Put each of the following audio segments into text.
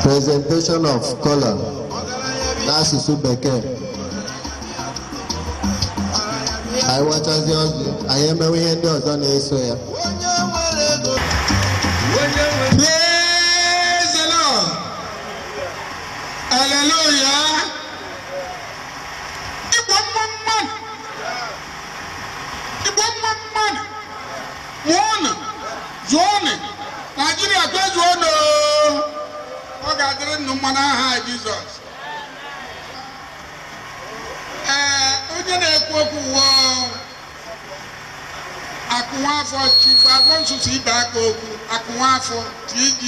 Presentation of color n'asụsụ Bekee. Anyị wachazie ọzọ, anyị emewe ihe ndị ọzọ na-eso ya. Praise the Lord. Hallelujah. Igbo mman. Muone. Zuone. Nigeria kwe zuone. Ọ ga-adịrị nnụ mmanụ aha Jizọs. Onye na-ekwu okwu wụọ Akụnwafọ Chief Alphonsus ibe aka okwu Akụnwafọ TG.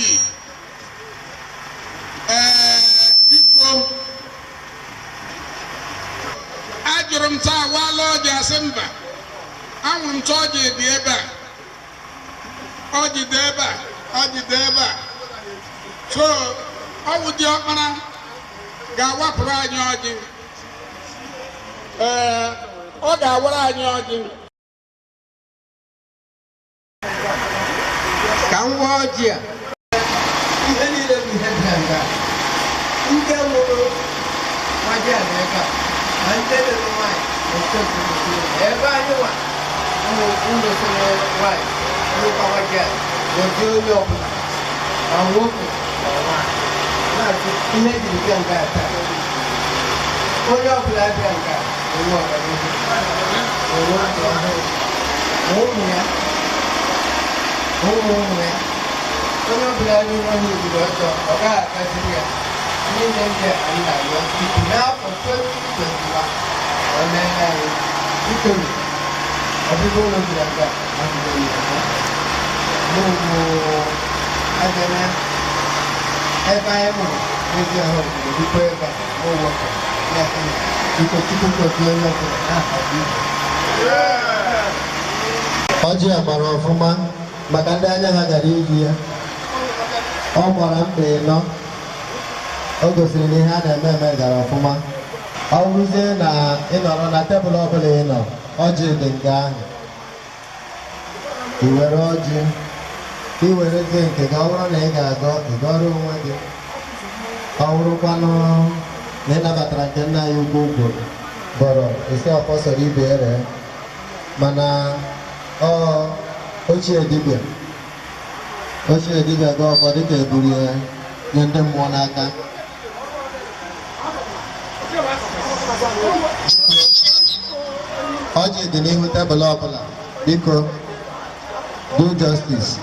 Biko ajụrụ m taa waala ọjị asị mba. Anwụrụ m taa ọjị dị ebe a. Ọjị dị ebe a. So ọ bụ diọkpara ga-awapụrụ anyị ọjị. Ọ ga-awara anyị ọjị. Ka nwa ọjị a ihe niile bụ ihe dị nga nke nwụrụ nwaji a na-ebe a na ndị lụrụ nwaanyị ebe anyị nwa ụmụ soro nwaanyị nrụkwa nwaji a gozie onye ọbụla ma nwoke ma nwaanyị na-atụ ihe jiri bịa nga taa onye ọbụla bịa nga onye ọganihu onwe ndụ ọhụrụ ma ụmụ ya ụmụ ya onye ọbụla n'ime onye obodo ọjọọ ọ gaghị akaziri ya ndị na-eji anyị na-arịọ tupu n'afọ 2021 ọ na-enye anyị itoolu ọbịbịa ụlọ bịara nga n'ugwu adịna ebe anyị mụrụ ezi ahụ ebikwa ebe a n'ụwọkọ ya biko chukwu gozie onye ọbụla n'afọ dị Ọjị a gbara ọfụma maka ndị anya ha gara iri ya. Ọ gbara mkpa ịnọ. O gosiri na ihe a na-eme gara ọfụma. Ọ bụrụzie na ị nọrọ na tebụl ọbụla ị nọ, ọjị dị nga ahụ. I were ọjị, i werezie nke gị. Ọ bụrụ na ị ga-agọ, ị gọrọ onwe gị. Ọ bụrụkwanụ na ị nabatara nke nna ya ukwu bọrọ isi ọkpọsọrọ ibe ere, mana ochie dibịa ga ụfọdụ ka eburu ya nye ndị mmụọ n'aka. Ọjị dị n'ihu tebụl ọbụla, biko do justice.